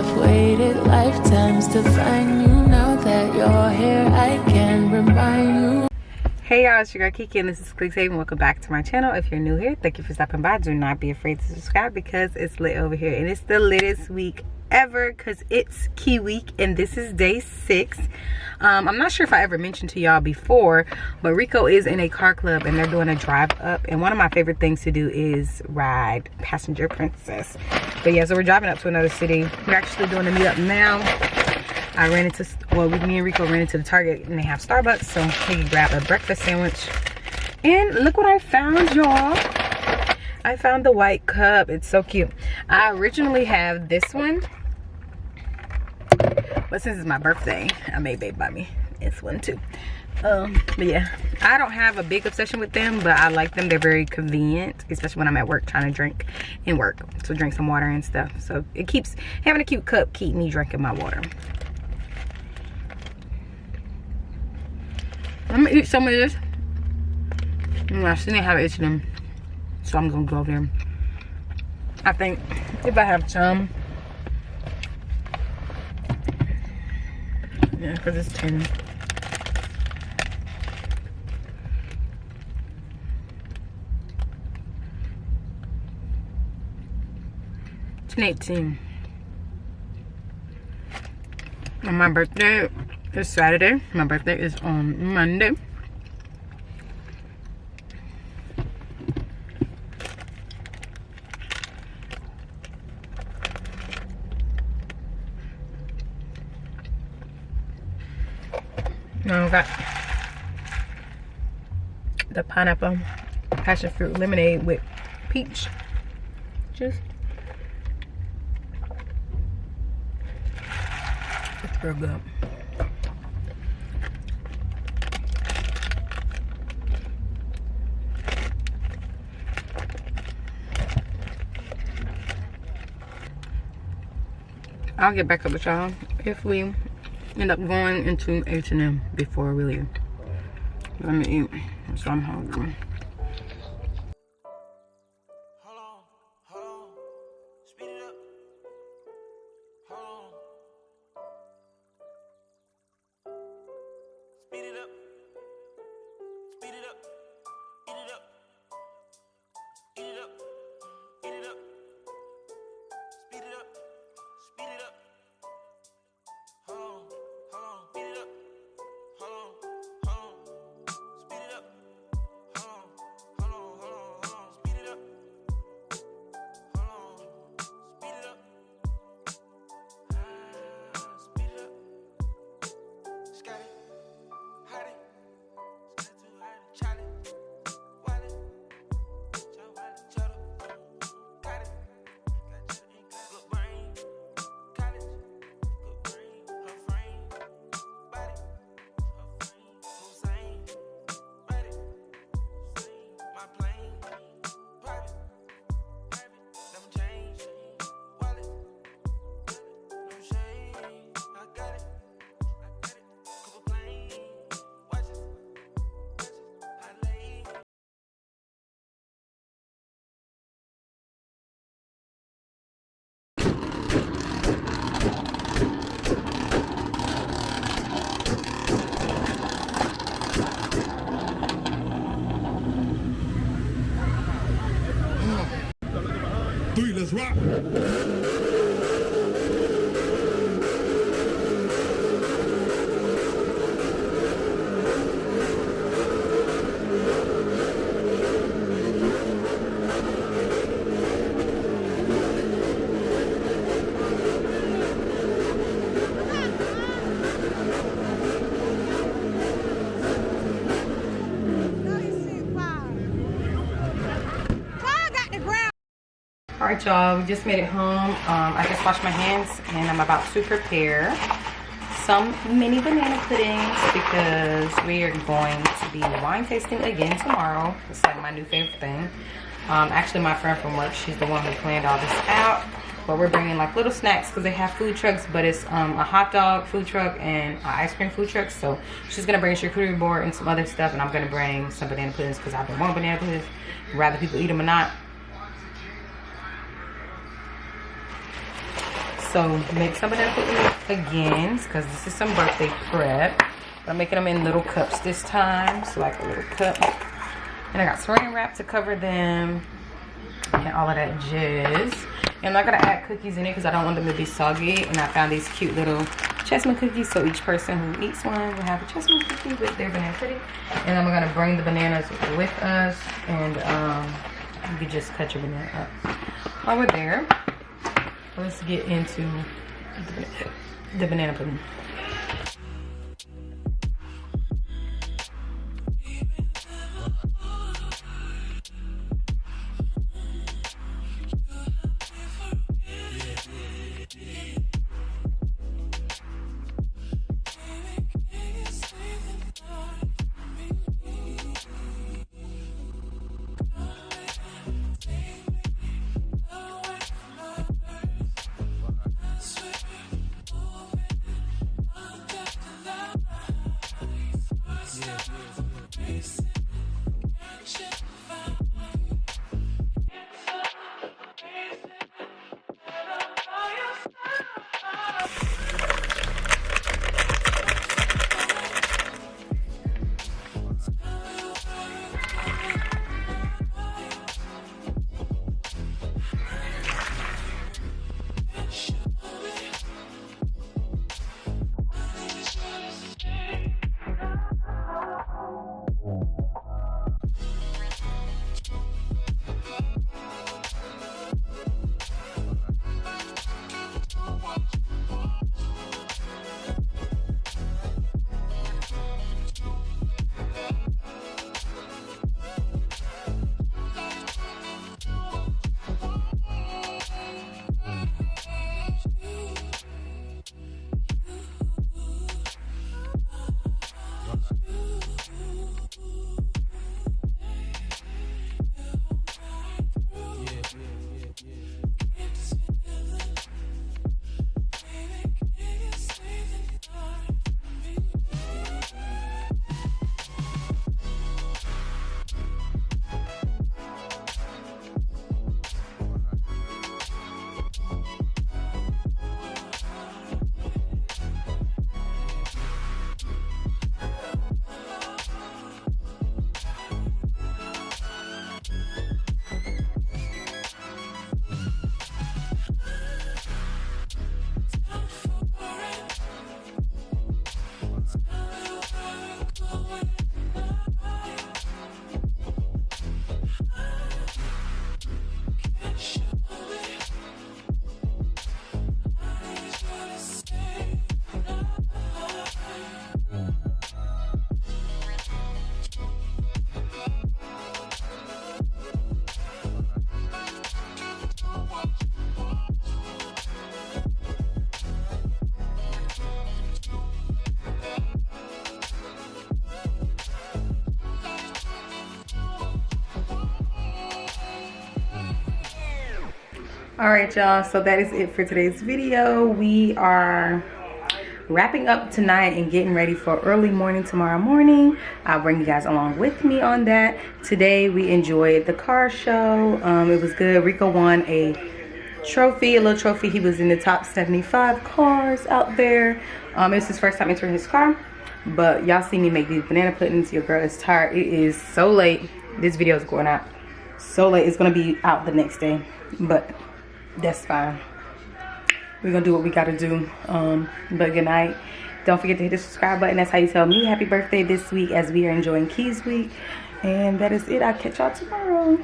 I've waited lifetimes to find you. Now that you're here, I can remind you. Hey y'all, it's your girl Kiki and this is KISSIMMEE and welcome back to my channel. If you're new here, thank you for stopping by. Do not be afraid to subscribe because it's lit over here, and it's the latest week ever because it's Key Week and this is day 6. I'm not sure if I ever mentioned to y'all before, but Rico is in a car club and they're doing a drive up, and one of my favorite things to do is ride Passenger Princess. But yeah, so we're driving up to another city. We're actually doing a meetup now. I ran into, well, me and Rico ran into the Target and they have Starbucks, so we can grab a breakfast sandwich. And look what I found, y'all. I found the white cup. It's so cute. I originally have this one, but since it's my birthday, I made Babe buy me this one too. But yeah, I don't have a big obsession with them, but I like them. They're very convenient, especially when I'm at work trying to drink and work. So drink some water and stuff. So it keeps, having a cute cup keep me drinking my water. I'm gonna eat some of this. I still didn't have it to them, so I'm gonna go there. I think if I have some, yeah, because it's 10. It's 18. And my birthday is Saturday. My birthday is on Monday. Now I got the pineapple passion fruit lemonade with peach juice. It's real good. I'll get back up with y'all if we end up going into H&M before we leave. Let me eat, so I'm hungry. Let's rock. Alright y'all, we just made it home. I just washed my hands and I'm about to prepare some mini banana puddings because we are going to be wine tasting again tomorrow. It's like my new favorite thing. Actually my friend from work, she's the one who planned all this out. But we're bringing like little snacks because they have food trucks, but it's a hot dog food truck and an ice cream food truck. So she's gonna bring a charcuterie board and some other stuff, and I'm gonna bring some banana puddings because I've been wanting banana puddings, whether people eat them or not. So make some banana pudding again, because this is some birthday prep. I'm making them in little cups this time, so like a little cup. And I got saran wrap to cover them and all of that jazz. And I'm not gonna add cookies in it because I don't want them to be soggy. And I found these cute little chestnut cookies, so each person who eats one will have a chestnut cookie with their banana pudding. And then we're gonna bring the bananas with us, and you can just cut your banana up while we're there. Let's get into the banana pudding. All right, y'all, so that is it for today's video. We are wrapping up tonight and getting ready for early morning tomorrow morning. I'll bring you guys along with me on that. Today we enjoyed the car show. It was good. Rico won a trophy, a little trophy. He was in the top 75 cars out there. It's his first time entering his car, but y'all see me make these banana puddings. Your girl is tired. It is so late. This video is going out so late. It's gonna be out the next day, but that's fine. We're gonna do what we gotta do. But good night. Don't forget to hit the subscribe button. That's how you tell me happy birthday this week as we are enjoying Keys week. And that is it. I'll catch y'all tomorrow.